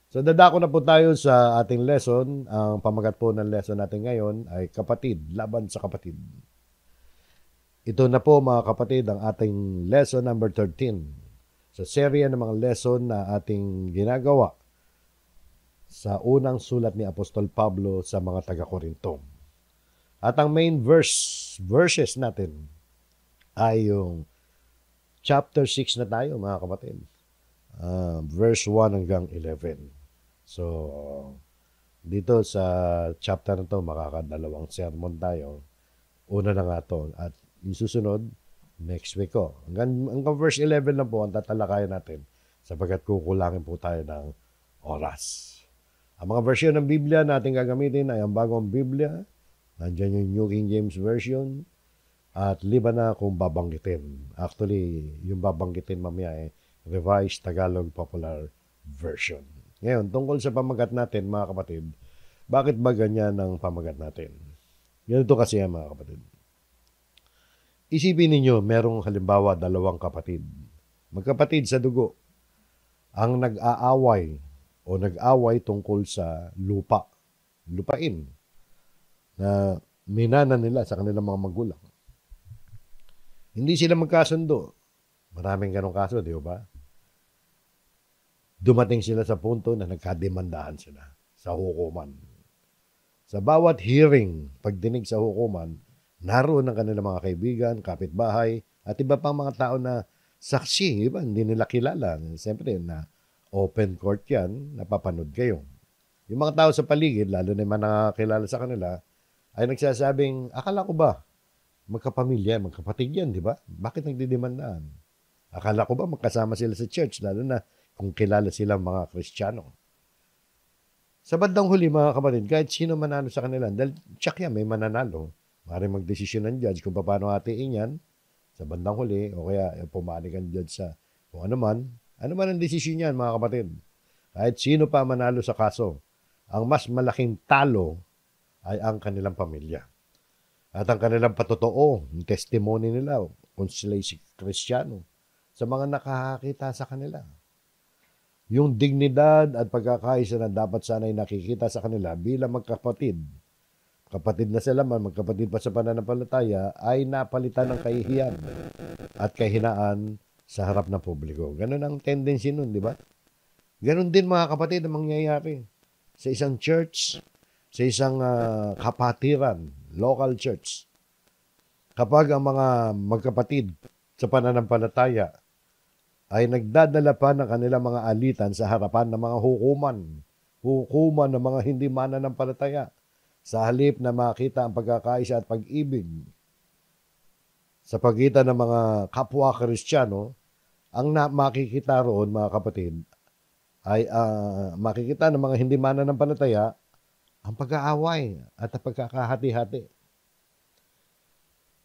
So dadako na po tayo sa ating lesson. Ang pamagat po ng lesson natin ngayon ay kapatid, laban sa kapatid. Ito na po mga kapatid ang ating lesson number 13 sa serya ng mga lesson na ating ginagawa sa unang sulat ni Apostol Pablo sa mga taga-Korinto. At ang main verses natin ay yung chapter 6 na tayo mga kapatid. Verse 1 hanggang 11. So, dito sa chapter na to, makakadalawang sermon tayo. Una na nga to. At yung susunod, next week ko. Hanggang verse 11 na po ang tatalakayan natin sapagkat kukulangin po tayo ng oras. Ang mga version ng Biblia natin gagamitin ay ang bagong Biblia. Nandiyan yung New King James Version. At liba na kung babanggitin. Actually, yung babanggitin mamaya ay Revised Tagalog Popular Version. Ngayon, tungkol sa pamagat natin, mga kapatid, bakit ba ganyan ang pamagat natin? Ganito kasi yan, mga kapatid. Isipin ninyo, merong halimbawa dalawang kapatid. Magkapatid sa dugo. Ang nag-aaway o nag-away tungkol sa lupa. Lupain. Na minana nila sa kanilang mga magulang. Hindi sila magkasundo. Maraming ganong kaso, di ba? Dumating sila sa punto na nagkademandahan sila sa hukuman. Sa bawat hearing, pagdinig sa hukuman, naroon ang kanilang mga kaibigan, kapitbahay, at iba pang mga tao na saksi, iba, hindi nila kilala. Siyempre, na open court yan, napapanood kayo. Yung mga tao sa paligid, lalo na yung mga nakakilala sa kanila, ay nagsasabing, akala ko ba, magkapamilya, magkapatid yan, di ba? Bakit nagdidemandaan? Akala ko ba magkasama sila sa church, lalo na kung kilala sila mga Kristiyano. Sa bandang huli mga kapatid, kahit sino manalo sa kanila, dahil tsak yan, may mananalo. Maaaring magdesisyon ng judge kung paano hatiin yan sa bandang huli o kaya pumanig ang judge sa kung ano man ang desisyon niyan mga kapatid. Kahit sino pa manalo sa kaso, ang mas malaking talo ay ang kanilang pamilya. At ang kanilang patotoo, yung testimony nila kung sila'y Kristiyano sa mga nakakakita sa kanila. Yung dignidad at pagkakaisa na dapat sana'y nakikita sa kanila bilang magkapatid. Kapatid na sila man, magkapatid pa sa pananampalataya, ay napalitan ng kahihiyan at kahinaan sa harap ng publiko. Ganun ang tendency nun, di ba? Ganun din mga kapatid ang mangyayari sa isang church, sa isang kapatiran, local church. Kapag ang mga magkapatid sa pananampalataya ay nagdadala pa ng kanilang mga alitan sa harapan ng mga hukuman ng mga hindi mananampalataya, sa halip na makita ang pagkakaisa at pag-ibig sa pagitan ng mga kapwa Kristiyano, ang makikita roon mga kapatid ay makikita ng mga hindi mananampalataya ang pag-aaway at ang pagkakahati-hati.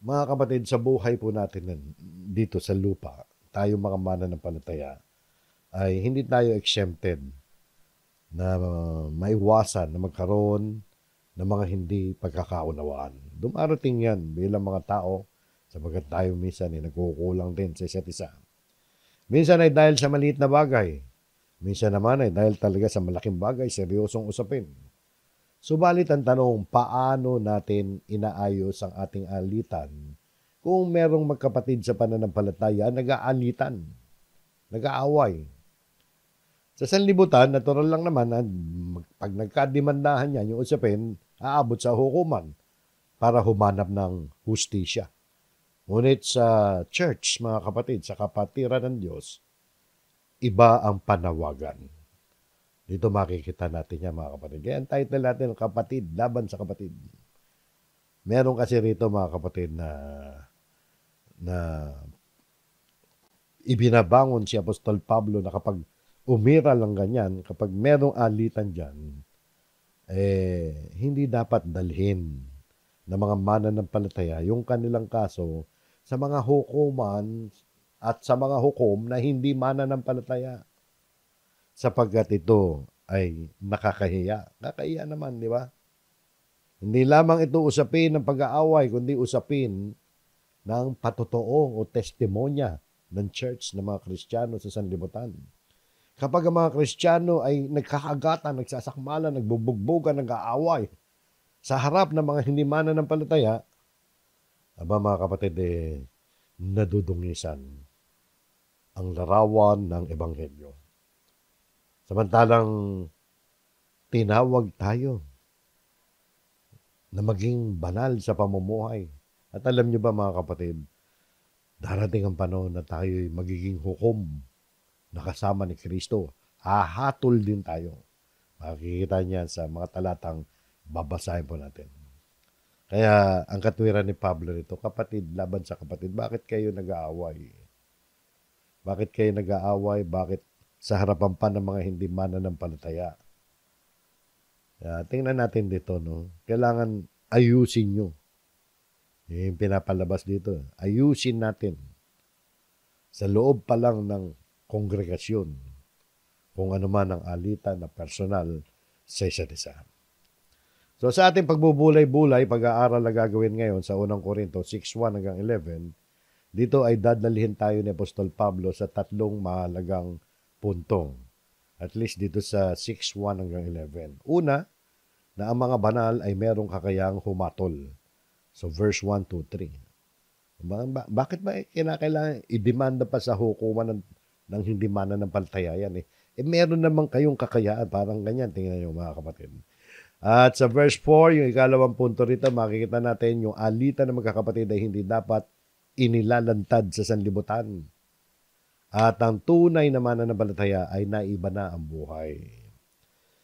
Mga kapatid, sa buhay po natin dito sa lupa, tayo mga mananampalataya, ay hindi tayo exempted na maiwasan na magkaroon ng mga hindi pagkakaunawaan. Dumarating yan bilang mga tao sapagkat tayo minsan ay nagkukulang din sa isa't isa. Minsan ay dahil sa maliit na bagay. Minsan naman ay dahil talaga sa malaking bagay, seryosong usapin. Subalit ang tanong, paano natin inaayos ang ating alitan kung merong magkapatid sa pananampalataya nag-aalitan, nag-aaway? Sa sanlibutan, natural lang naman na pag nagkademandahan yan, yung usapin, aabot sa hukuman para humanap ng hustisya. Ngunit sa church, mga kapatid, sa kapatiran ng Diyos, iba ang panawagan. Dito makikita natin yan, mga kapatid. Kaya ang title natin, kapatid, laban sa kapatid. Meron kasi rito, mga kapatid, na ibinabangon si Apostol Pablo na kapag umiral lang ganyan, kapag merong alitan dyan, hindi dapat dalhin ng mga mananampalataya yung kanilang kaso sa mga hukuman at sa mga hukom na hindi mananampalataya. Sapagkat ito ay nakakahiya. Nakakahiya naman, di ba? Hindi lamang ito usapin ng pag-aaway, kundi usapin ng patotoo o testimonya ng church ng mga Kristiyano sa sanlibutan. Kapag ang mga Kristiyano ay nagkakagatan, nagsasakmalan, nagbubugbogan, nag-aaway sa harap ng mga hindi mananampalataya, mga kapatid, nadudungisan ang larawan ng Ebanghelyo. Samantalang tinawag tayo na maging banal sa pamumuhay. At alam niyo ba mga kapatid, darating ang panahon na tayo'y magiging hukom na kasama ni Kristo. Hahatol din tayo. Makikita niyan sa mga talatang babasahin po natin. Kaya ang katwiran ni Pablo nito, kapatid laban sa kapatid, bakit kayo nag-aaway? Bakit kayo nag-aaway? Bakit sa harapan pa ng mga hindi mananampalataya? Tingnan natin dito, no? Kailangan ayusin nyo. Yung pinapalabas dito. Ayusin natin. Sa loob pa lang ng kongregasyon, kung ano man ang alitan na personal sa isa't isa. So sa ating pagbubulay-bulay, pag-aaral na gagawin ngayon sa unang Korinto 6:1 hanggang 11, dito ay dadalhin tayo ni Apostol Pablo sa tatlong mahalagang punto. At least dito sa 6:1 hanggang 11. Una, na ang mga banal ay merong kakayahang humatol. So verse 1, 2, 3. Bakit ba kinakailangan i-demanda pa sa hukuman ng hindi mananampalataya yan eh? Meron naman kayong kakayaan, parang ganyan, tingnan nyo mga kapatid. At sa verse 4, yung ikalawang punto rito, makikita natin yung alitan ng magkakapatid ay hindi dapat inilalantad sa sanlibutan. At ang tunay na mananampalataya ay naiba na ang buhay.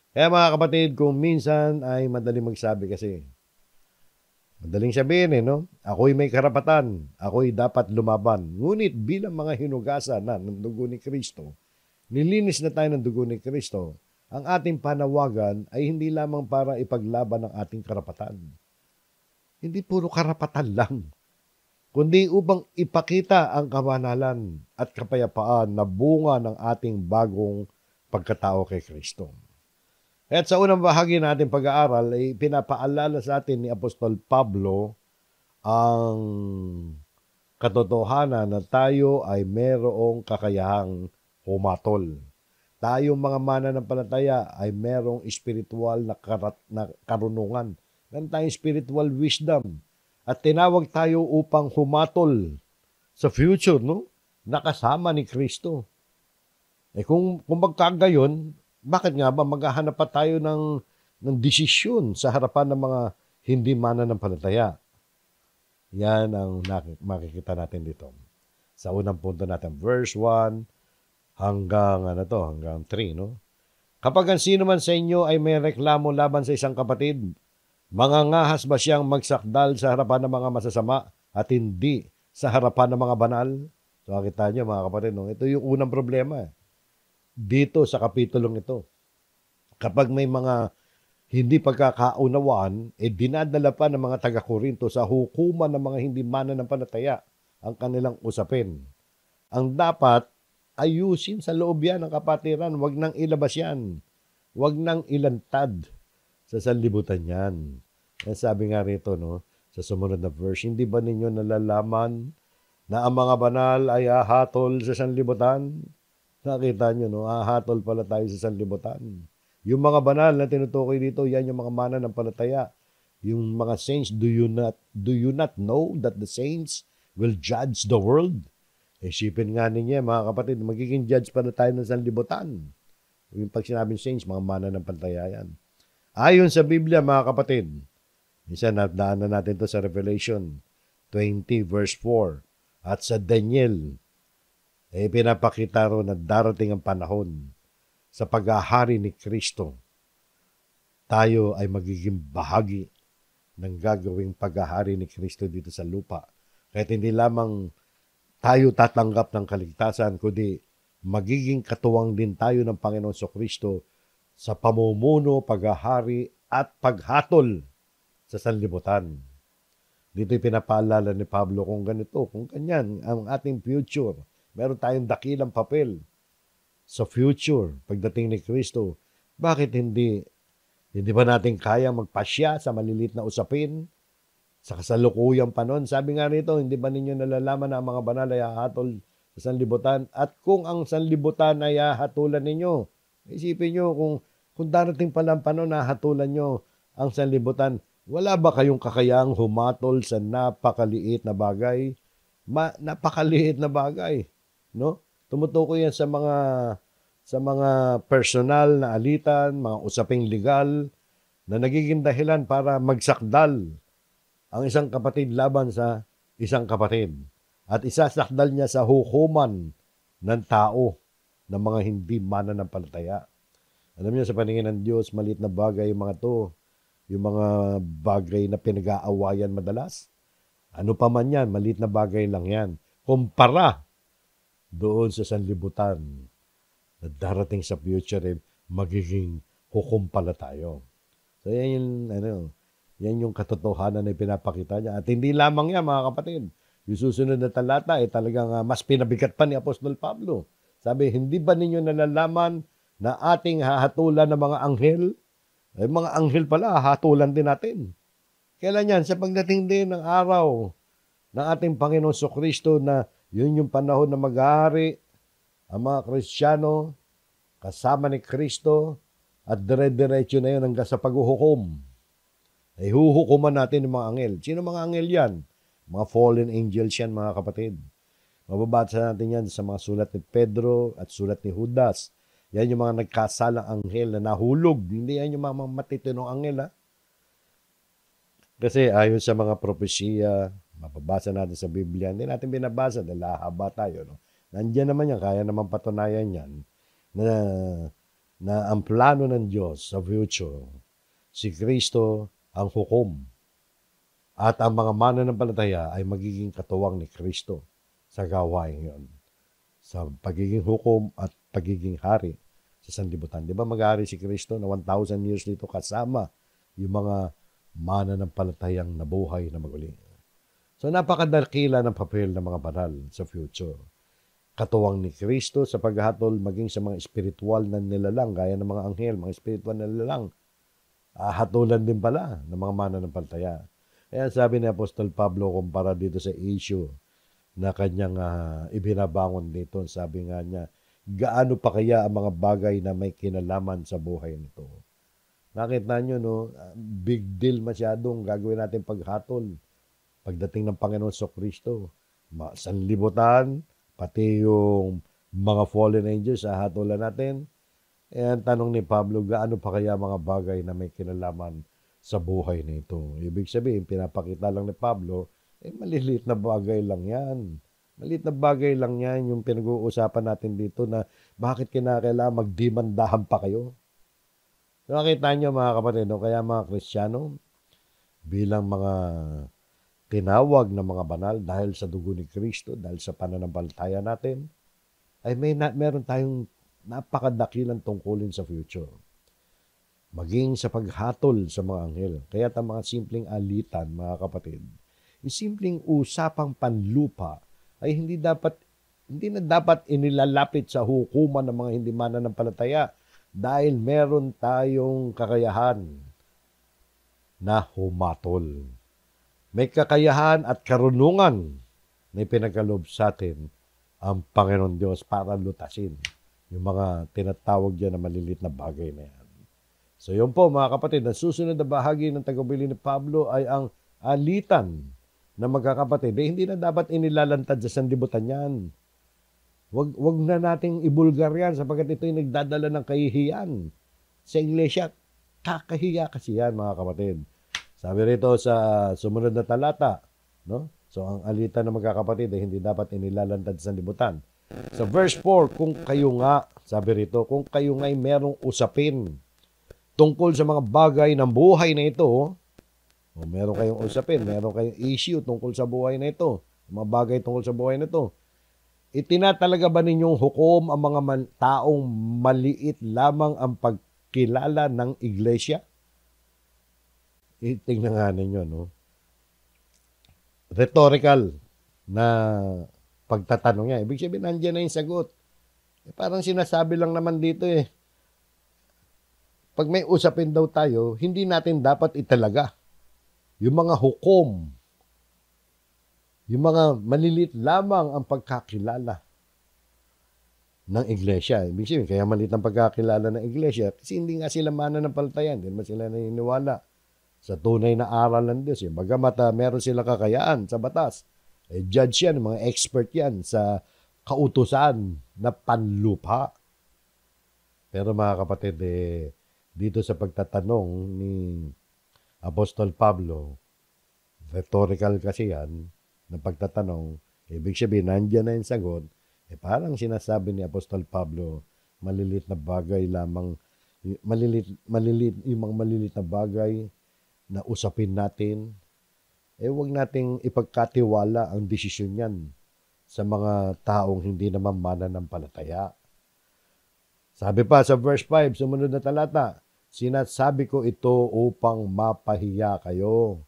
Kaya mga kapatid, kung minsan ay madaling magsabi kasi, madaling sabihin no? Ako'y may karapatan, ako'y dapat lumaban. Ngunit bilang mga hinugasan na ng dugo ni Kristo, nilinis na tayo ng dugo ni Kristo, ang ating panawagan ay hindi lamang para ipaglaban ang ating karapatan. Hindi puro karapatan lang, kundi upang ipakita ang kabanalan at kapayapaan na bunga ng ating bagong pagkatao kay Kristo. At sa unang bahagi natin pag-aaral, ay pinapaalala sa atin ni Apostol Pablo ang katotohanan na tayo ay merong kakayahang humatol. Tayong mga mananampalataya ay merong spiritual na karunungan. Meron tayong spiritual wisdom. At tinawag tayo upang humatol sa future, no? Nakasama ni Kristo. Kung magkagayon, bakit nga ba maghahanap pa tayo ng desisyon sa harapan ng mga hindi mananampalataya? Yan ang makikita natin dito. Sa unang punto natin, verse 1 hanggang 3, no? Kapag ang sino man sa inyo ay may reklamo laban sa isang kapatid, mangangahas ba siyang magsakdal sa harapan ng mga masasama at hindi sa harapan ng mga banal? So, nakita niyo mga kapatid, no? Ito yung unang problema. Dito sa kapitulong ito, kapag may mga hindi pagkakaunawaan, dinadala pa ng mga taga-Korinto sa hukuman ng mga hindi mananampalataya ang kanilang usapin. Ang dapat, ayusin sa loob yan ng kapatiran, wag nang ilabas yan. Wag nang ilantad sa sanlibutan yan. Sabi nga rito, no, sa sumunod na verse, hindi ba ninyo nalalaman na ang mga banal ay hahatol sa sanlibutan? Nakita nyo, no? Hahatol pala tayo sa sanlibutan. Yung mga banal na tinutukoy dito, yan yung mga mananampalataya. Yung mga saints, do you not know that the saints will judge the world? Isipin nga ninyo, mga kapatid, magiging judge pala tayo ng sanlibutan. Yung pag sinabing saints, mga mananampalataya yan. Ayon sa Biblia, mga kapatid, minsan nadaanan natin to sa Revelation 20 verse 4 at sa Daniel, pinapakita ro na darating ang panahon sa paghahari ni Kristo. Tayo ay magiging bahagi ng gagawing paghahari ni Kristo dito sa lupa. Kahit hindi lamang tayo tatanggap ng kaligtasan, kundi magiging katuwang din tayo ng Panginoon sa Kristo sa pamumuno, paghahari at paghatol sa sanlibutan. Dito'y pinapaalala ni Pablo kung ganito, kung ganyan ang ating future. Meron tayong dakilang papel sa future pagdating ni Kristo. Bakit hindi ba natin kaya magpasya sa malilit na usapin sa kasalukuyang panahon? Sabi nga rito, hindi ba ninyo nalalaman na ang mga banal ay hahatol sa sanlibutan. At kung ang sanlibutan ay hahatulan ninyo, isipin nyo kung darating pala ang panahon na hatulan nyo ang sanlibutan, wala ba kayong kakayang humatol sa napakaliit na bagay? Napakaliit na bagay, no? Tumutukoy yan sa mga personal na alitan, mga usaping legal na nagiging dahilan para magsakdal ang isang kapatid laban sa isang kapatid. At isasakdal niya sa hukuman ng tao ng mga hindi mananampalataya. Alam niyo, sa paningin ng Diyos, maliit na bagay yung mga to. Yung mga bagay na pinag-aawayan madalas. Ano pa man yan, maliit na bagay lang yan. Kumpara doon sa sanlibutan na darating sa future, magiging hukom pala tayo. So yan yung katotohanan na pinapakita niya. At hindi lamang yan, mga kapatid. Yung susunod na talata ay talagang mas pinabigat pa ni Apostol Pablo. Sabi, hindi ba ninyo nalalaman na ating hahatulan ng mga anghel? Ay, mga anghel pala, hahatulan din natin. Kailan yan? Sa pagdating din ng araw ng ating Panginoon Kristo na yun yung panahon na mag-aari ang mga Kristiyano kasama ni Kristo at dire-diretso na yun hanggang sa paghuhukom. Ay huhukuman natin yung mga anghel. Sino mga anghel yan? Mga fallen angels yan, mga kapatid. Mababasa natin yan sa mga sulat ni Pedro at sulat ni Judas. Yan yung mga nagkasalang anghel na nahulog. Hindi yan yung mga matitinong anghel, ha? Kasi ayon sa mga propesya, mababasa natin sa Biblia, hindi natin binabasa dahil hahaba tayo. No? Nandiyan naman yan, kaya naman patunayan yan na ang plano ng Diyos sa future, si Kristo ang hukom. At ang mga mananampalataya ay magiging katuwang ni Kristo sa gawain yon. Sa pagiging hukom at pagiging hari sa sanlibutan. Di ba mag-hari si Kristo na 1,000 years dito kasama yung mga mananampalatayang nabuhay na maguli. So napakadakila ng papel ng mga banal sa future. Katuwang ni Kristo sa paghatol maging sa mga espiritual na nilalang, gaya ng mga anghel, mga espiritual na nilalang. Hatulan din pala ng mga mananampalataya. Kaya sabi ni Apostol Pablo kumpara dito sa issue na kanyang ibinabangon dito, sabi nga niya, gaano pa kaya ang mga bagay na may kinalaman sa buhay nito? Nakita nyo, no? Big deal masyadong gagawin natin paghatol. Pagdating ng Panginoon Kristo, sanlibutan, pati yung mga fallen angels, hatulan natin. E ang tanong ni Pablo, gaano pa kaya mga bagay na may kinalaman sa buhay nito? Ibig sabihin, pinapakita lang ni Pablo, maliliit na bagay lang yan. Maliit na bagay lang yan yung pinag-uusapan natin dito na bakit kinakailangan magdimandahan pa kayo. So, nakita nyo mga kapatid, no? Kaya mga Kristiyano, bilang mga tinawag ng mga banal dahil sa dugo ni Kristo, dahil sa pananampalataya natin, ay meron tayong napakadakilang tungkulin sa future. Maging sa paghatol sa mga anghel. Kaya ang mga simpleng alitan, mga kapatid, yung simpleng usapang panlupa ay hindi na dapat inilalapit sa hukuman ng mga hindi mananampalataya dahil meron tayong kakayahan na humatol. May kakayahan at karunungan na ipinagkaloob sa atin ang Panginoon Diyos para lutasin yung mga tinatawag dyan na malilit na bagay na yan. So yun po mga kapatid, ang susunod na bahagi ng tagumpay ni Pablo ay ang alitan na magkakapatid. Hindi na dapat inilalantad sa sanlibutan yan. Wag na nating ibulgar yan sapagkat ito'y nagdadala ng kahihiyan. Sa iglesia, kakahiya kasi yan mga kapatid. Sabi rito sa sumunod na talata, no? So ang alitan na magkakapatid ay hindi dapat inilalantad sa sanlibutan. Sa verse 4, kung kayo nga, sabi rito, kung kayo nga'y merong usapin tungkol sa mga bagay ng buhay na ito, o meron kayong usapin, meron kayong issue tungkol sa buhay na ito, mga bagay tungkol sa buhay na ito, itinatalaga ba ninyong hukom ang mga taong maliit lamang ang pagkilala ng iglesia? Tingnan nga ninyo, no? Rhetorical na pagtatanong niya. Ibig sabihin, nandiyan na yung sagot. Parang sinasabi lang naman dito pag may usapin daw tayo, hindi natin dapat italaga yung mga hukom, yung mga malilit lamang ang pagkakilala ng iglesia. Ibig sabihin, kaya maliit ang pagkakilala ng iglesia kasi hindi nga sila mananampalataya, hindi naman sila naniniwala sa tunay na aral ng Diyos. Bagamat meron silang kakayaan sa batas. Judge yan, mga expert yan sa kautusan na panlupa. Pero mga kapatid, dito sa pagtatanong ni Apostol Pablo, rhetorical kasi yan, na pagtatanong, ibig sabihin, nandiyan na yung sagot, parang sinasabi ni Apostol Pablo, malilit na bagay lamang, yung mga malilit na bagay na usapin natin, huwag nating ipagkatiwala ang desisyon yan sa mga taong hindi naman mananampalataya. Sabi pa sa verse 5, sumunod na talata, sinasabi ko ito upang mapahiya kayo.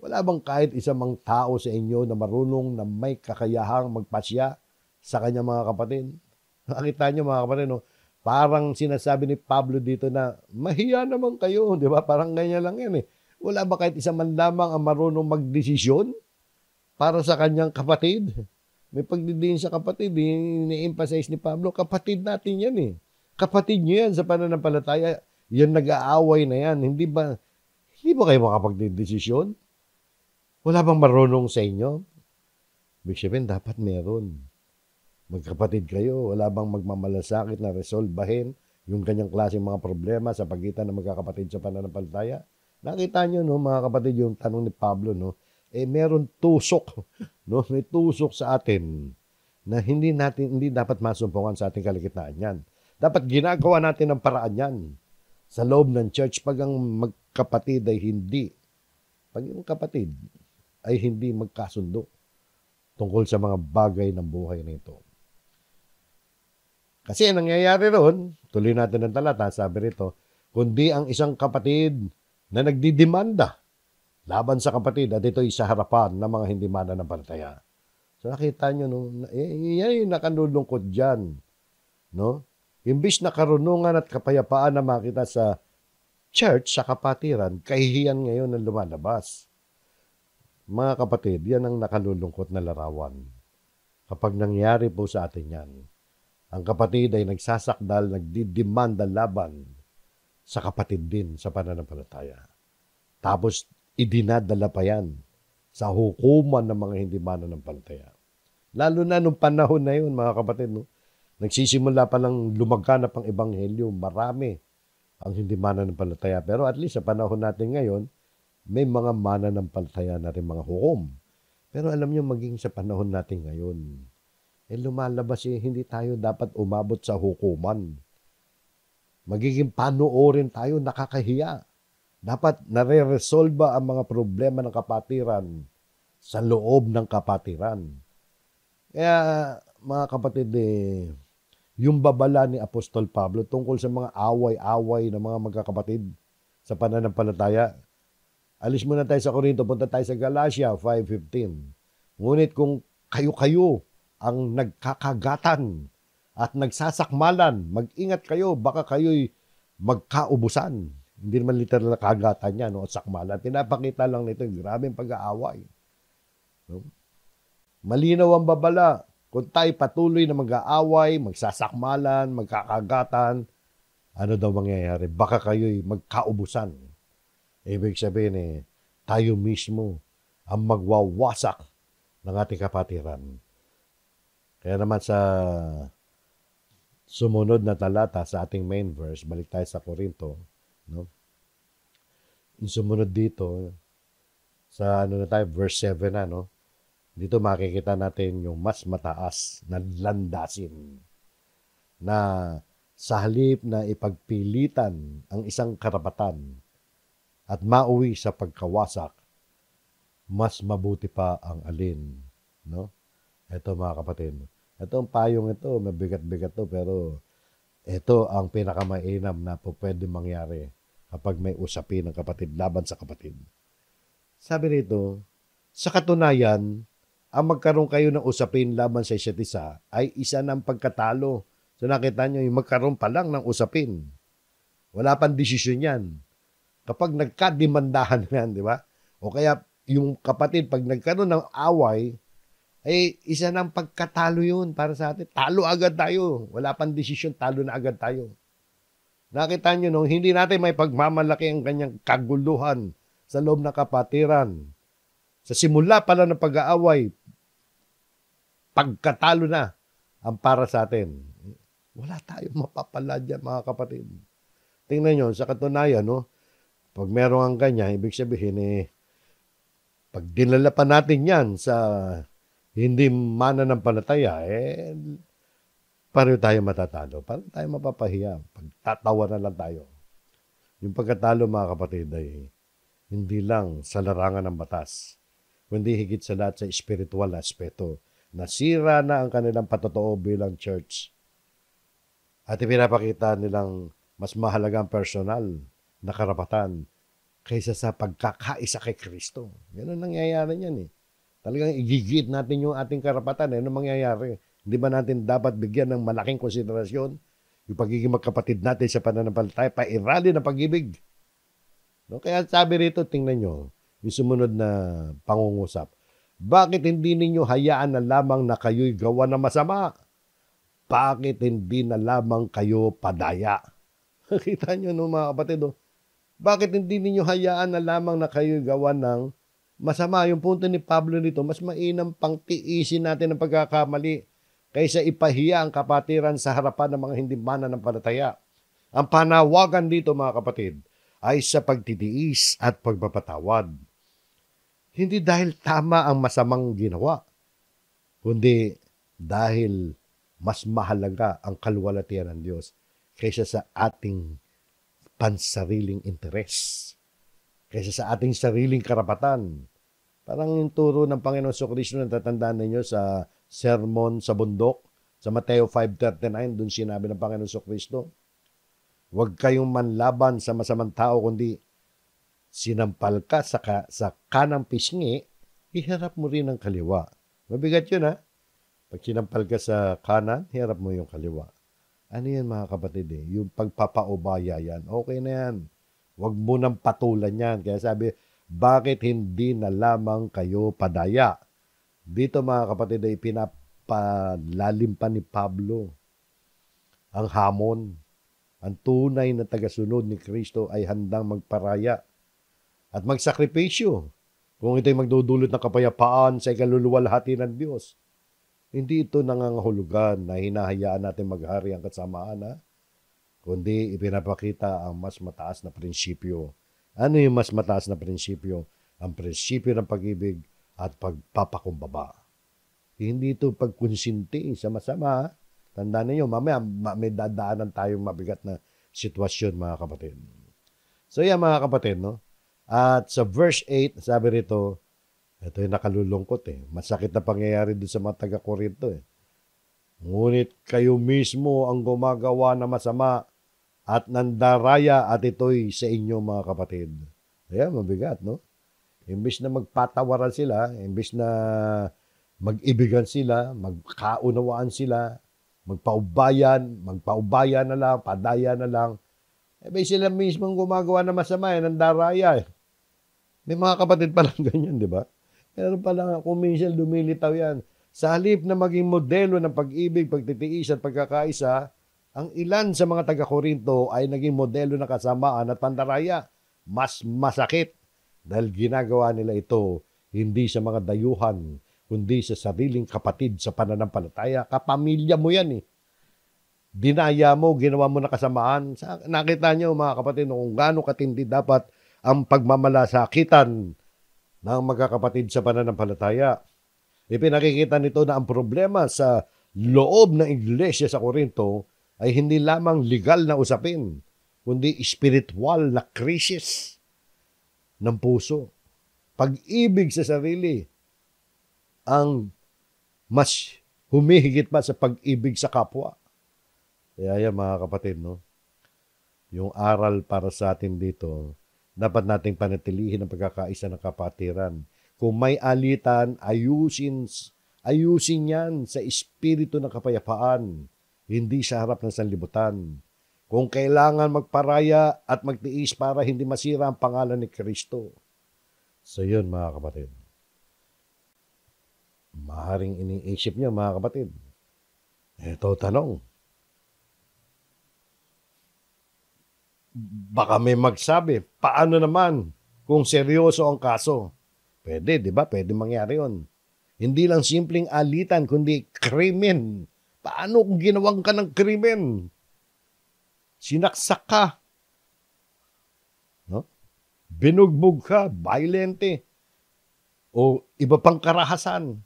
Wala bang kahit isa mang tao sa inyo na marunong na may kakayahang magpasya sa kanyang mga kapatid? Nakita nyo mga kapatid, no? Parang sinasabi ni Pablo dito na mahiya naman kayo, di ba? Parang ganyan lang yan eh. Wala ba kahit isa man lamang ang marunong magdesisyon para sa kanyang kapatid? May pagdidiin sa kapatid, ini-emphasize ni Pablo, kapatid natin yan eh. Kapatid nyo yan sa pananampalataya. Yan nag-aaway na yan. Hindi ba kayo makapagdesisyon? Wala bang marunong sa inyo? Ibig sabihin, dapat meron. Magkapatid kayo, wala bang magmamalasakit na resolbahin yung kanyang klaseng mga problema sa pagitan ng magkakapatid sa pananampalataya? Nakita nyo, no, mga kapatid, yung tanong ni Pablo, no? Meron tusok, no? May tusok sa atin na hindi dapat masumpungan sa ating kaligtaan yan. Dapat ginagawa natin ng paraan yan sa loob ng church pag ang magkapatid ay hindi. Pag yung kapatid ay hindi magkasundo tungkol sa mga bagay ng buhay nito. Kasi ang nangyayari ron, tuloy natin ang talata, sabi rito, kundi ang isang kapatid na nagdidemanda laban sa kapatid at ito'y sa harapan ng mga hindi mananampalataya. So nakita nyo, no, yan yung nakalulungkot dyan. No? Imbis na karunungan at kapayapaan na makita sa church, sa kapatiran, kahihiyan ngayon ang lumalabas. Mga kapatid, yan ang nakalulungkot na larawan. Kapag nangyari po sa atin yan, ang kapatid ay nagsasakdal, nagdidemanda laban sa kapatid din sa pananampalataya. Tapos, idinadala pa yan sa hukuman ng mga hindi mananampalataya. Lalo na nung panahon na yun, mga kapatid, no? Nagsisimula pa lang lumaganap ang ebanghelyo, marami ang hindi mananampalataya. Pero at least sa panahon natin ngayon, may mga mananampalataya na rin mga hukom. Pero alam niyo, maging sa panahon natin ngayon, lumalabas hindi tayo dapat umabot sa hukuman. Magiging panoorin tayo, nakakahiya. Dapat nare-resolba ang mga problema ng kapatiran sa loob ng kapatiran. Kaya mga kapatid, yung babala ni Apostol Pablo tungkol sa mga away-away ng mga magkakapatid sa pananampalataya, alis muna tayo sa Korinto, punta tayo sa Galatia 5:15. Ngunit kung kayo-kayo ang nagkakagatan at nagsasakmalan, mag-ingat kayo, baka kayo'y magkaubusan. Hindi naman literal na kagatan yan, no? Sakmalan. Pinapakita lang nito yung grabing pag-aaway. No? Malinaw ang babala. Kung tayo patuloy na mag-aaway, magsasakmalan, magkakagatan, ano daw mangyayari? Baka kayo'y magkaubusan. Ibig sabihin, tayo mismo ang magwawasak ng ating kapatiran. Kaya naman sa sumunod na talata sa ating main verse, balik tayo sa Korinto, no? Yung sumunod dito, sa verse 7 na, no? Dito makikita natin yung mas mataas na landasin na sa halip na ipagpilitan ang isang karapatan at mauwi sa pagkawasak, mas mabuti pa ang alin. No? Ito mga kapatid, itong payong ito, mabigat-bigat to, pero ito ang pinakamainam na po pwede mangyari kapag may usapin ng kapatid laban sa kapatid. Sabi rito, sa katunayan, ang magkaroon kayo ng usapin laban sa isa't isa ay isa ng pagkatalo. So nakita nyo, yung magkaroon pa lang ng usapin. Wala pang desisyon yan. Kapag nagkademandahan yan, di ba? O kaya yung kapatid, pag nagkaroon ng away, ay isa ng pagkatalo yun para sa atin. Talo agad tayo. Wala pang desisyon, talo na agad tayo. Nakita nyo, no? Hindi natin may pagmamalaki ang kanyang kaguluhan sa loob ng kapatiran. Sa simula pala ng pag-aaway, pagkatalo na ang para sa atin. Wala tayong mapapala dyan, mga kapatid. Tingnan nyo, sa katunayan, no? Pag meron ang ganyan, ibig sabihin, pag dinala pa natin yan sa hindi mananampalataya, pareho tayo matatalo. Pareho tayo mapapahiya. Pagtatawa na lang tayo. Yung pagkatalo, mga kapatid, ay hindi lang sa larangan ng batas, kundi higit sa lahat sa spiritual na aspeto. Nasira na ang kanilang patotoo bilang church. At ipinapakita nilang mas mahalagang personal na karapatan kaysa sa pagkakaisa kay Kristo. Yan ang nangyayari niyan eh. Talagang igigit natin yung ating karapatan. Ano mangyayari? Hindi ba natin dapat bigyan ng malaking konsiderasyon yung pagiging magkapatid natin sa pananampalataya, pairali ng pag-ibig? No? Kaya sabi rito, tingnan nyo, yung sumunod na pangungusap. Bakit hindi ninyo hayaan na lamang na kayo'y gawa na masama? Bakit hindi na lamang kayo padaya? Kita nyo, no, mga kapatid, oh? Bakit hindi ninyo hayaan na lamang na kayo'y gawa ng masama? Yung punto ni Pablo nito, mas mainam pang tiisin natin ang pagkakamali kaysa ipahiya ang kapatiran sa harapan ng mga hindi mananampalataya. Ang panawagan dito, mga kapatid, ay sa pagtitiis at pagpapatawad. Hindi dahil tama ang masamang ginawa, kundi dahil mas mahalaga ang kaluwalhatian ng Diyos kaysa sa ating pansariling interes, kaysa sa ating sariling karapatan. Parang yung turo ng Panginoon Kristo na tatandaan ninyo sa sermon sa bundok, sa Mateo 5:39, dun sinabi ng Panginoon Kristo, huwag kayong manlaban sa masamang tao, kundi sinampal ka sa kanang pisngi, iharap mo rin ang kaliwa. Mabigat yun, ha? Pag sinampal ka sa kanan, hiharap mo yung kaliwa. Ano yan, mga kapatid, yung pagpapaubaya yan, okay na yan. Huwag mo nang patulan yan. Kaya sabi, bakit hindi na lamang kayo padaya? Dito, mga kapatid, ay pinapalalim pa ni Pablo ang hamon. Ang tunay na tagasunod ni Kristo ay handang magparaya at magsakripisyo kung ito'y magdudulot ng kapayapaan sa ikaluluwalhati ng Diyos. Hindi ito nangangahulugan na hinahayaan natin maghari ang kasamaan, ha? Kundi ipinapakita ang mas mataas na prinsipyo. Ano yung mas mataas na prinsipyo? Ang prinsipyo ng pag-ibig at pagpapakumbaba. Hindi ito pagkonsinti sa masama. Tandaan niyo, mamaya may dadaanan tayong mabigat na sitwasyon, mga kapatid. So yan, mga kapatid, no? At sa verse 8, sabi rito, ito yung nakalulungkot eh. Masakit na pangyayari doon sa mga taga-Korinto eh. Ngunit kayo mismo ang gumagawa na masama at nandaraya at ito'y sa inyo, mga kapatid. Ayan, mabigat, no? Imbis na magpatawaran sila, imbis na mag-ibigan sila, magkaunawaan sila, magpaubaya na lang, padaya na lang. May sila mismo ang gumagawa na masama eh, nandaraya eh. May mga kapatid palang ganyan, di ba? Pero palang kung minsan lumilitaw yan. Sa halip na maging modelo ng pag-ibig, pagtitiis at pagkakaisa, ang ilan sa mga taga-Korinto ay naging modelo ng kasamaan at pandaraya. Mas masakit dahil ginagawa nila ito hindi sa mga dayuhan, kundi sa sariling kapatid sa pananampalataya. Kapamilya mo yan eh. Dinaya mo, ginawa mo na kasamaan. Nakita niyo, mga kapatid, kung gaano katindi dapat ang pagmamalasakitan ng magkakapatid sa pananampalataya. Ipinakikita nito na ang problema sa loob ng iglesia sa Korinto ay hindi lamang legal na usapin, kundi spiritual na krisis ng puso. Pag-ibig sa sarili ang mas humihigit pa sa pag-ibig sa kapwa. Kaya yan, mga kapatid, no? Yung aral para sa atin dito, dapat nating panatilihin ang pagkakaisa ng kapatiran. Kung may alitan, ayusin yan sa espiritu ng kapayapaan, hindi sa harap ng sanlibutan. Kung kailangan magparaya at magtiis para hindi masira ang pangalan ni Kristo. So yun, mga kapatid. Maaaring iniisip niyo mga kapatid, ito tanong, baka may magsabi, paano naman kung seryoso ang kaso? Pwede, di ba? Pwede mangyari yun. Hindi lang simpleng alitan, kundi krimen. Paano kung ginawang ka ng krimen? Sinaksak ka, no? Binugbog ka, violente, o iba pang karahasan.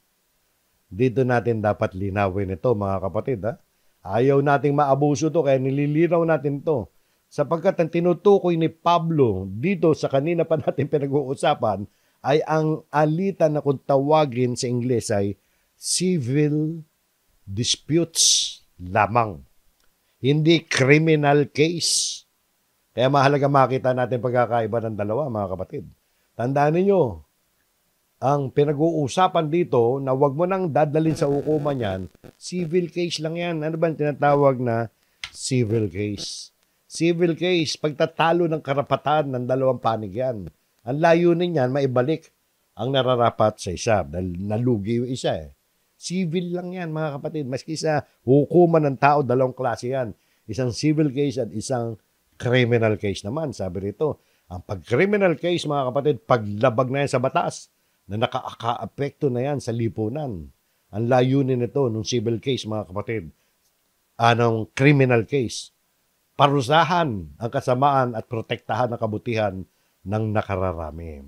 Dito natin dapat linawin ito, mga kapatid. Ha? Ayaw nating maabuso to, kaya nililinaw natin to. Sapagkat ang tinutukoy ni Pablo dito sa kanina pa natin pinag-uusapan ay ang alitan na kung tawagin sa Ingles ay civil disputes lamang. Hindi criminal case. Kaya mahalaga makita natin pagkakaiba ng dalawa, mga kapatid. Tandaan ninyo, ang pinag-uusapan dito na wag mo nang dadalhin sa hukuman yan, civil case lang yan. Ano ba tinatawag na civil case? Civil case, pagtatalo ng karapatan ng dalawang panig yan. Ang layunin niyan, maibalik ang nararapat sa isa dahil nalugi yung isa eh. Civil lang yan, mga kapatid. Maski sa hukuman ng tao, dalawang klase yan. Isang civil case at isang criminal case naman. Sabi rito, ang pag-criminal case, mga kapatid, paglabag na yan sa batas na nakaka-apekto na yan sa lipunan. Ang layunin nito ng civil case, mga kapatid, anong criminal case? Parusahan ang kasamaan at protektahan ang kabutihan ng nakararami.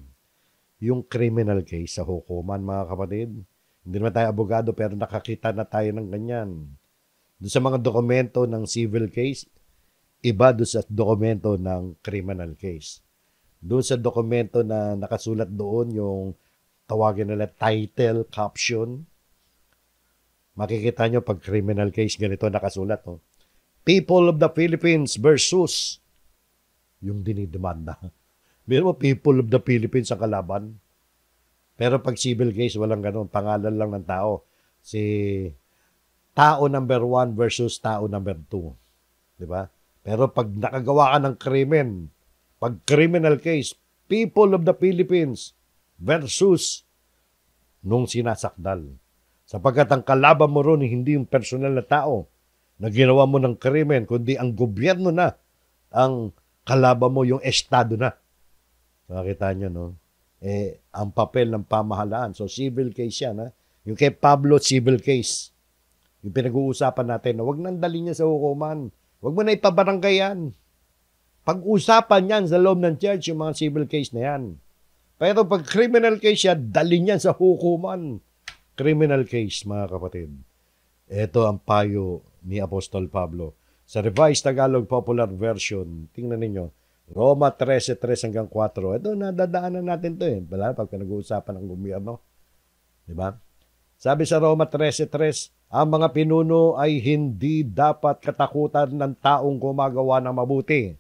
Yung criminal case sa hukuman, mga kapatid, hindi naman tayo abogado pero nakakita na tayo ng ganyan. Doon sa mga dokumento ng civil case, iba doon sa dokumento ng criminal case. Doon sa dokumento na nakasulat doon yung tawagin nila title, caption, makikita nyo pag criminal case ganito nakasulat. Oh. People of the Philippines versus yung dinidemanda. Meron mo people of the Philippines ang kalaban. Pero pag civil case, walang ganun. Pangalan lang ng tao. Si tao number 1 versus tao number 2. Diba? Pero pag nakagawa ka ng krimen, pag criminal case, people of the Philippines versus nung sinasakdal. Sapagkat ang kalaban mo ron, hindi yung personal na tao na ginawa mo ng krimen, kundi ang gobyerno na, ang kalaban mo, yung estado na. So, nakita nyo, no? Ang papel ng pamahalaan. So, civil case yan, ha? Yung kay Pablo, civil case. Yung pinag-uusapan natin, na wag nang dali niya sa hukuman. Wag mo na ipabarangay yan. Pag-usapan yan sa loob ng church, yung mga civil case na yan. Pero pag criminal case yan, dali niyan sa hukuman. Criminal case, mga kapatid. Ito ang payo ni Apostol Pablo. Sa Revised Tagalog Popular Version, tingnan ninyo, Roma 13:3 hanggang 4. Ito, nadadaanan natin to eh. Wala, pag pinag-uusapan ng gobyerno. Diba? Sabi sa Roma 13:3, ang mga pinuno ay hindi dapat katakutan ng taong gumagawa ng mabuti.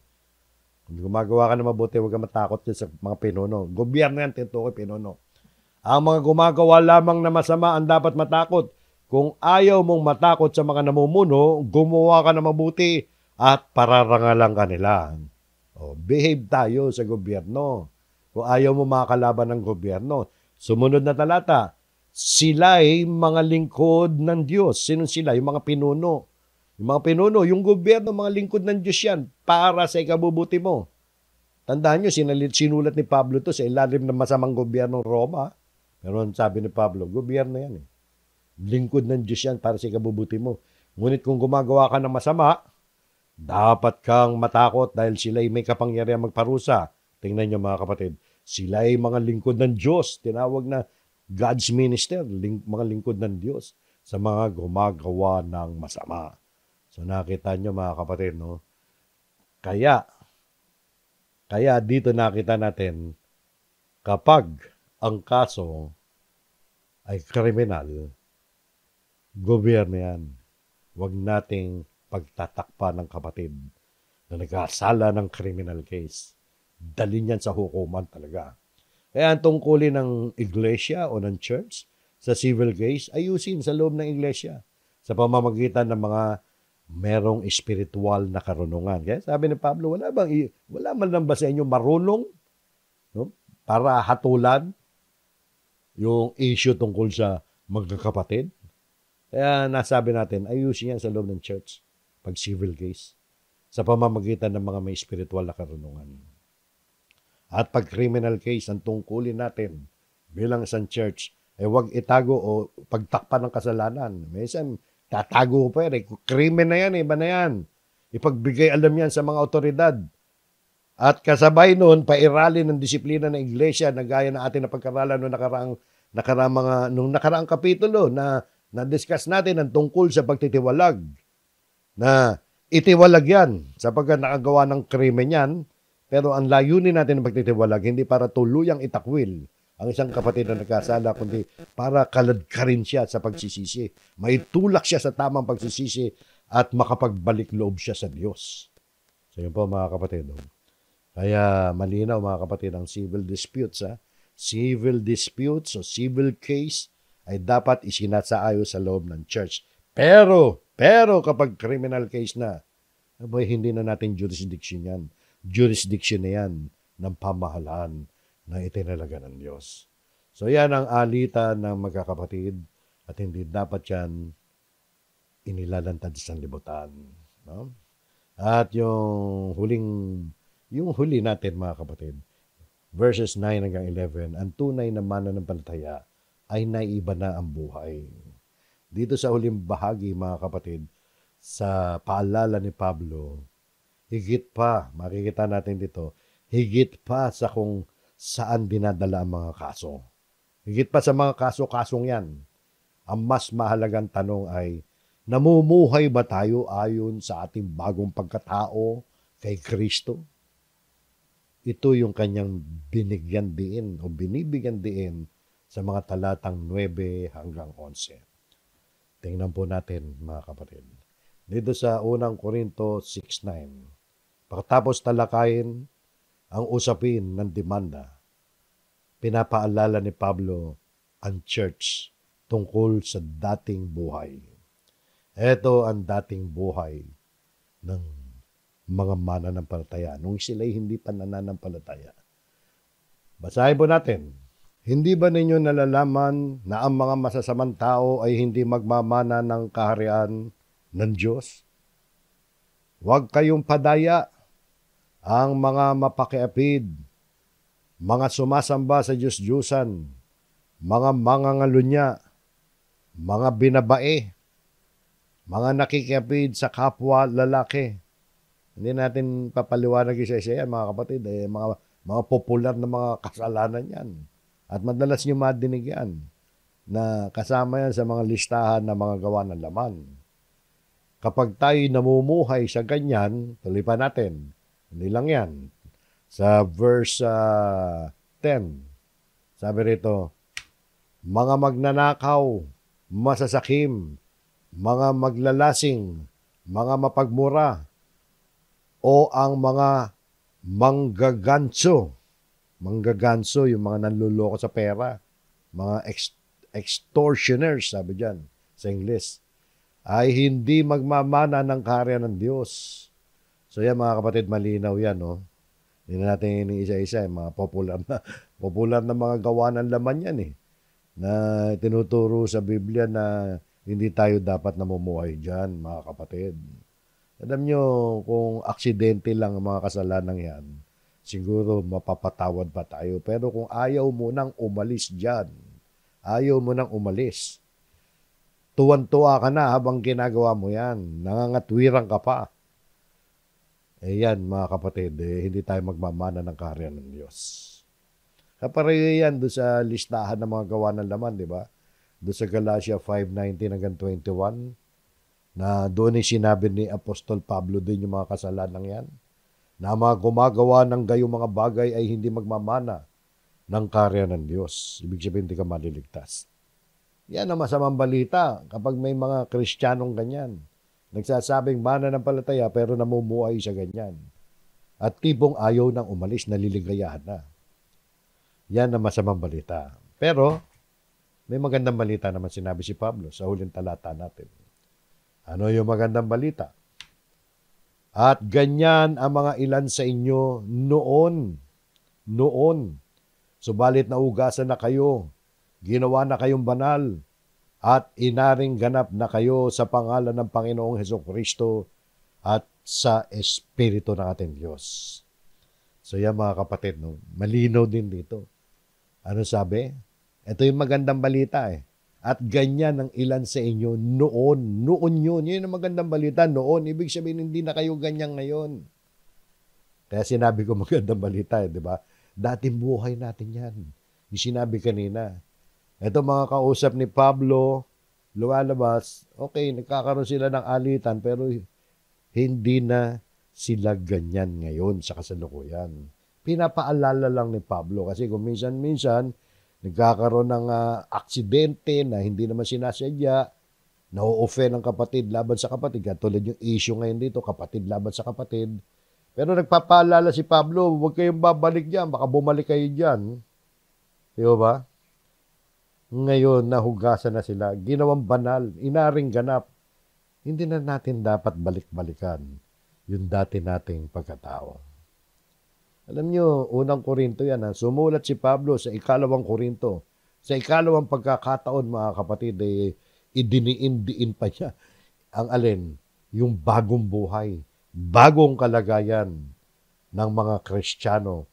Kung gumagawa ka ng mabuti, huwag ka matakot sa mga pinuno. Gobyerno yan, tinutukoy pinuno. Ang mga gumagawa lamang na masama ang dapat matakot. Kung ayaw mong matakot sa mga namumuno, gumawa ka ng mabuti at pararangalan ka nila. O, behave tayo sa gobyerno. Kung ayaw mo makakalaban ng gobyerno. Sumunod na talata, sila'y mga lingkod ng Diyos. Sino sila? Yung mga pinuno. Yung mga pinuno, yung gobyerno, mga lingkod ng Diyos yan para sa ikabubuti mo. Tandaan nyo, sinulat ni Pablo to sa ilalim ng masamang gobyernong Roma. Pero sabi ni Pablo, gobyerno yan eh. Lingkod ng Diyos yan para sa ikabubuti mo. Ngunit kung gumagawa ka ng masama, dapat kang matakot dahil sila'y may kapangyarihan magparusa. Tingnan nyo mga kapatid, sila'y mga lingkod ng Diyos. Tinawag na God's minister, mga lingkod ng Diyos sa mga gumagawa ng masama. So nakita nyo mga kapatid, no? Kaya dito nakita natin, kapag ang kaso ay kriminal, gobyerno yan. Huwag nating pagtatakpan ng kapatid na nag-asala ng criminal case. Dalhin yan sa hukuman talaga. Kaya ang tungkulin ng iglesia o ng church sa civil case, ayusin sa loob ng iglesia sa pamamagitan ng mga merong espiritual na karunungan. Kaya sabi ni Pablo, wala man lang ba sa inyo marunong, no? Para hatulan yung issue tungkol sa magkakapatid. Kaya nasabi natin, ayusin yan sa loob ng church pag civil case sa pamamagitan ng mga may spiritual na karunungan. At pag criminal case, ang tungkulin natin bilang isang church ay huwag itago o pagtakpan ng kasalanan. Minsan, tatago pa yan. Krimen na yan, iba na yan. Ipagbigay alam yan sa mga otoridad. At kasabay noon, pairali ng disiplina ng iglesia na gaya na ating napagkaralan nung nakaraang kapitulo na na-discuss natin ang tungkol sa pagtitiwalag. Na itiwalag yan sapagkat nakagawa ng krimen yan, pero ang layunin natin ng pagtitiwalag, hindi para tuluyang itakwil ang isang kapatid na nagkasala, kundi para kaladkarin siya sa pagsisisi. May tulak siya sa tamang pagsisisi at makapagbalik loob siya sa Diyos. So yun po mga kapatid. Kaya malinaw mga kapatid ang civil disputes. Civil disputes o civil case ay dapat isinasaayo sa loob ng church. Pero kapag criminal case na, hindi na natin jurisdiction yan. Jurisdiction na yan ng pamahalaan na itinalaga ng Diyos. So yan ang alitan ng magkakapatid at hindi dapat yan inilalantad sa libutan. No? At yung huli natin mga kapatid, verses 9 hanggang 11, ang tunay na mananampalataya ay naiba na ang buhay. Dito sa huling bahagi mga kapatid, sa paalala ni Pablo, higit pa, makikita natin dito, higit pa sa kung saan dinadala ang mga kaso. Higit pa sa mga kaso-kasong yan, ang mas mahalagang tanong ay, namumuhay ba tayo ayon sa ating bagong pagkatao kay Kristo? Ito yung kanyang binibigyan diin sa mga talatang 9 hanggang 11. Tingnan po natin mga kapatid. Dito sa unang Korinto 6:9, pagkatapos talakayin ang usapin ng demanda, pinapaalala ni Pablo ang church tungkol sa dating buhay. Ito ang dating buhay ng mga mananampalataya nung sila'y hindi pa nananampalataya. Basahin po natin. Hindi ba ninyo nalalaman na ang mga masasamang tao ay hindi magmamana ng kaharian ng Diyos? Huwag kayong padaya. Ang mga mapakiapid, mga sumasamba sa Diyos-Diyusan, mga mangangalunya, mga binabae, mga nakikiapid sa kapwa lalaki. Hindi natin papaliwanag isa-isa yan mga kapatid. Mga popular na mga kasalanan yan. At madalas nyo madinig yan na kasama yan sa mga listahan ng mga gawa ng laman. Kapag tayo namumuhay sa ganyan, tuloy pa natin. Hindi lang yan. Sa verse 10, sabi rito, mga magnanakaw, masasakim, mga maglalasing, mga mapagmura, o ang mga manggaganso. Manggaganso, yung mga nanluloko sa pera. Mga extortioners, sabi dyan sa English, ay hindi magmamana ng kaharian ng Diyos. So yan mga kapatid, malinaw yan. No? Hindi na natin isa-isa. Mga popular na mga gawa ng laman yan. Na tinuturo sa Biblia na hindi tayo dapat namumuhay dyan, mga kapatid. Alam nyo, kung aksidente lang ang mga kasalanan yan, siguro mapapatawad pa tayo. Pero kung ayaw mo nang umalis dyan, ayaw mo nang umalis, tuwan-tuwa ka na habang ginagawa mo yan, nangangatwiran ka pa. Yan mga kapatid, hindi tayo magmamana ng kaharian ng Diyos. Kapareho yan doon sa listahan ng mga gawa ng laman, di ba? Doon sa Galatia 5:19 hanggang 21, na doon ay sinabi ni Apostol Pablo din yung mga kasalanan yan, na mga gumagawa ng gayong mga bagay ay hindi magmamana ng kaharian ng Diyos. Ibig sabihin, hindi ka maliligtas. Yan ang masamang balita kapag may mga Kristiyanong ganyan. Nagsasabing mananampalataya pero namumuhay sa ganyan. At tipong ayaw nang umalis, naliligayahan na. Yan ang masamang balita. Pero may magandang balita naman sinabi si Pablo sa huling talata natin. Ano yung magandang balita? At ganyan ang mga ilan sa inyo noon. Subalit naugasan na kayo, ginawa na kayong banal, at inaring ganap na kayo sa pangalan ng Panginoong Hesukristo at sa Espiritu ng ating Diyos. So yan mga kapatid, no? Malinaw din dito. Ano sabi? Ito yung magandang balita eh. At ganyan ang ilan sa inyo noon. Noon yun. Yun ang magandang balita. Noon. Ibig sabihin, hindi na kayo ganyan ngayon. Kaya sinabi ko magandang balita eh, di ba? Dating buhay natin yan. Yung sinabi kanina. Ito mga kausap ni Pablo, lumalabas, okay, nagkakaroon sila ng alitan, pero hindi na sila ganyan ngayon sa kasalukuyan. Pinapaalala lang ni Pablo kasi kung minsan-minsan nagkakaroon ng aksidente na hindi naman sinasadya, na-offend ang kapatid laban sa kapatid. Katulad yung issue ngayon dito, kapatid laban sa kapatid. Pero nagpapaalala si Pablo, huwag kayong babalik dyan, baka bumalik kayo dyan. Di ba? Ngayon, nahugasan na sila, ginawang banal, inaring ganap. Hindi na natin dapat balik-balikan yung dati nating pagkatao. Alam nyo, unang Korinto yan, sumulat si Pablo sa 2 Korinto. Sa 2 pagkakataon, mga kapatid, idiniin-diin pa niya ang alin, yung bagong buhay, bagong kalagayan ng mga Kristiyano,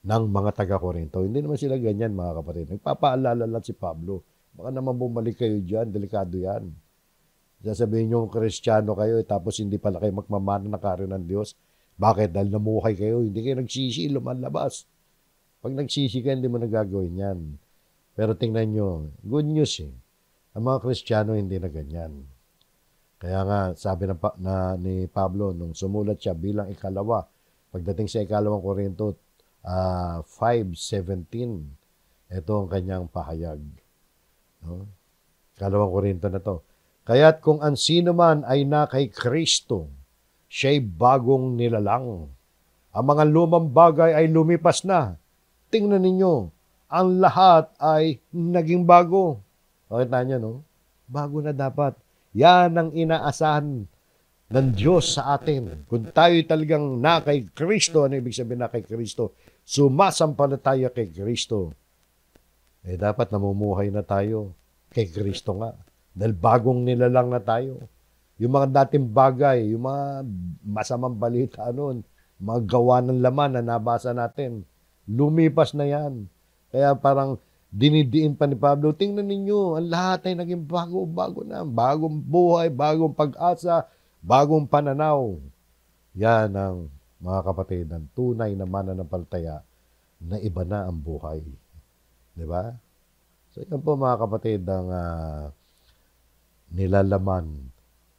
ng mga taga-Korinto. Hindi naman sila ganyan, mga kapatid. Nagpapaalala lang si Pablo. Baka naman bumalik kayo dyan, delikado yan. Sasabihin nyo, Kristiyano kayo, tapos hindi pala kayo magmamana ng karyo ng Diyos. Bakit? Dahil namuhay kayo, hindi kayo nagsisi, lumalabas. Pag nagsisi ka, hindi mo nagagawin yan. Pero tingnan nyo, good news eh. Ang mga Kristiyano hindi na ganyan. Kaya nga, sabi ni Pablo, nung sumulat siya bilang ikalawa, pagdating sa 2 Korinto 5:17, ito ang kanyang pahayag. No? 2 Korinto na to. Kaya't kung ang sino man ay na kay Kristo, siya'y bagong nilalang. Ang mga lumang bagay ay lumipas na. Tingnan ninyo, ang lahat ay naging bago. Pakita niyo, no? Bago na dapat. Yan ang inaasahan ng Diyos sa atin. Kung tayo talagang na kay Kristo, ano ibig sabihin na kay Kristo? Sumasampalataya kay Kristo. Dapat namumuhay na tayo kay Kristo nga. Dahil bagong nilalang na tayo. Yung mga dating bagay, yung mga masamang balita noon, mga gawa ng laman na nabasa natin, lumipas na yan. Kaya parang dinidiin pa ni Pablo, tingnan ninyo, ang lahat ay naging bago na. Bagong buhay, bagong pag-asa, bagong pananaw. Yan ang mga kapatid, ang tunay na mananampalataya na iba na ang buhay. Di ba? So yan po mga kapatid, ang nilalaman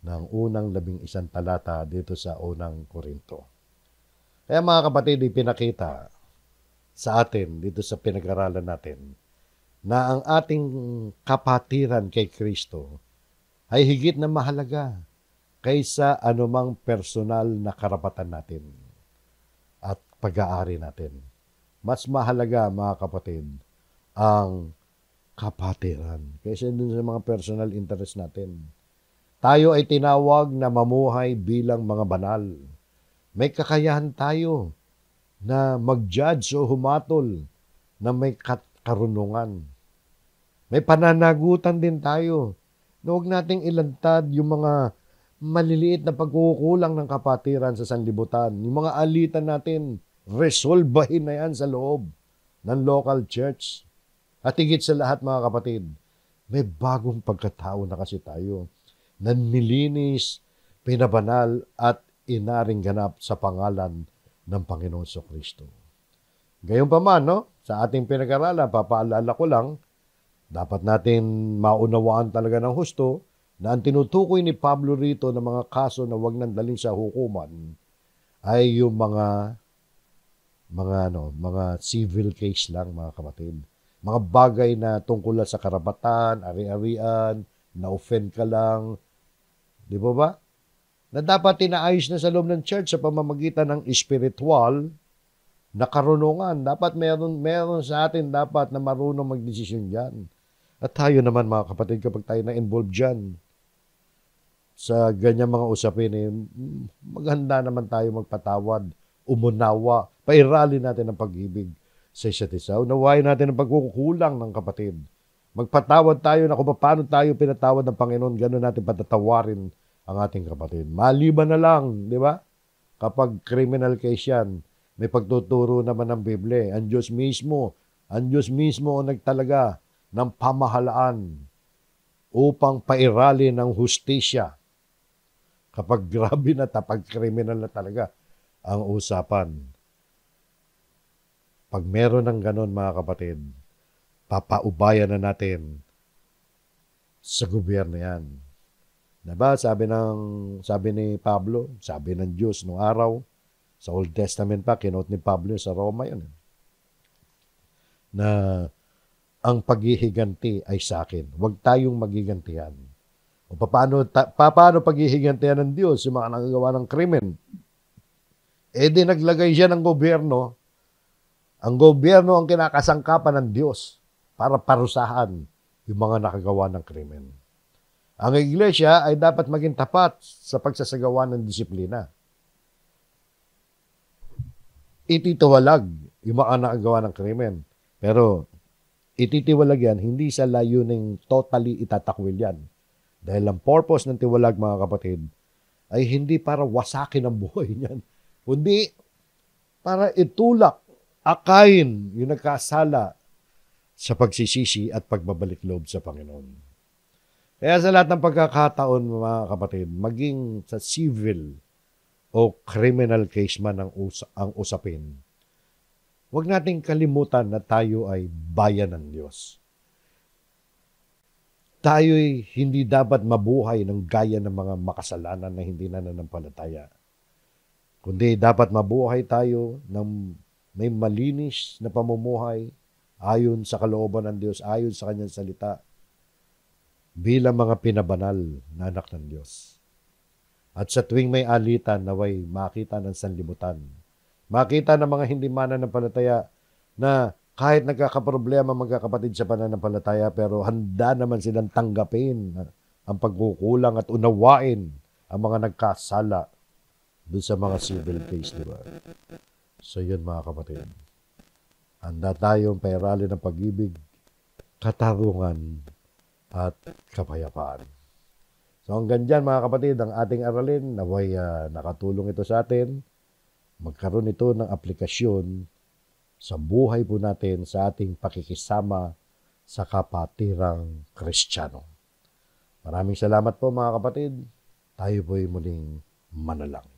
ng unang 11 talata dito sa unang Korinto. Kaya mga kapatid, ipinakita sa atin dito sa pinag-aralan natin na ang ating kapatiran kay Kristo ay higit na mahalaga kaysa anumang personal na karapatan natin at pag-aari natin. Mas mahalaga mga kapatid ang kapatiran kaysa dun sa mga personal interest natin. Tayo ay tinawag na mamuhay bilang mga banal. May kakayahan tayo na mag-judge o humatol na may karunungan. May pananagutan din tayo na huwag nating ilantad yung mga maliliit na pagkukulang ng kapatiran sa sanlibutan. Yung mga alitan natin, resolbahin na yan sa loob ng local church. At higit sa lahat mga kapatid, may bagong pagkatao na kasi tayo na nilinis, pinabanal at inaring ganap sa pangalan ng Panginoong Kristo. Gayunpaman, no? Sa ating pinag-aralan, papaalala ko lang, dapat natin maunawaan talaga ng husto na ang tinutukoy ni Pablo rito ng mga kaso na wag nang dalhin sa hukuman ay yung mga civil case lang, mga kapatid. Mga bagay na tungkol sa karapatan, ari-arian, na-offend ka lang, di ba? Na dapat tinaayos na sa loob ng church sa pamamagitan ng spiritual na karunungan. Dapat meron sa atin dapat na marunong magdesisyon dyan. At tayo naman mga kapatid, kapag tayo na-involve dyan sa ganyan mga usapin, maganda naman tayo magpatawad, umunawa, pairali natin ang pag-ibig sa isa't isa. Unawain natin ang pagkukulang ng kapatid. Magpatawad tayo na kung paano tayo pinatawad ng Panginoon, gano'n natin patatawarin ang ating kapatid. Maliban na lang, di ba? Kapag criminal case yan, may pagtuturo naman ng Biblia. Ang Diyos mismo ang nagtalaga ng pamahalaan upang pairali ng hustisya. Kapag grabe na, kapag criminal na talaga ang usapan. Pag meron ng ganon, mga kapatid, papaubayan na natin sa gobyerno yan. Diba? Sabi ni Pablo, sabi ng Diyos nung araw, sa Old Testament pa, kinote ni Pablo sa Roma yun, na ang paghihiganti ay sa akin. Huwag tayong maghigantihan. O paano paghihigantihan ng Diyos yung mga nagagawa ng krimen? Eh di naglagay siya ng gobyerno. Ang gobyerno ang kinakasangkapan ng Diyos para parusahan yung mga nakagawa ng krimen. Ang iglesia ay dapat maging tapat sa pagsasagawa ng disiplina. Ititiwalag yung mga nakagawa ng krimen. Pero ititiwalag yan, hindi sa layuning totally itatakwil yan. Dahil ang purpose ng tiwalag, mga kapatid, ay hindi para wasakin ang buhay niyan. Kundi para itulak, akayin yung nagkasala sa pagsisisi at pagbabalik loob sa Panginoon. Kaya sa lahat ng pagkakataon, mga kapatid, maging sa civil o criminal case man ang usapin, huwag nating kalimutan na tayo ay bayan ng Diyos. Tayo'y hindi dapat mabuhay ng gaya ng mga makasalanan na hindi nananampalataya. Kundi dapat mabuhay tayo ng may malinis na pamumuhay ayon sa kalooban ng Diyos, ayon sa kanyang salita, bilang mga pinabanal na anak ng Diyos. At sa tuwing may alitan, naway makita ng sanlibutan. Makita ng mga hindi mananampalataya na kahit nagkakaproblema magkakapatid sa pananampalataya, pero handa naman silang tanggapin ang pagkukulang at unawain ang mga nagkasala doon sa mga civil case, di ba? So yun, mga kapatid. Handa tayong pairali ng pag-ibig, katarungan, at kapayapaan. So hanggang dyan, mga kapatid, ang ating aralin, naway nakatulong ito sa atin. Magkaroon ito ng aplikasyon sa buhay po natin sa ating pakikisama sa kapatirang Kristiyano. Maraming salamat po, mga kapatid. Tayo po'y muling manalangin.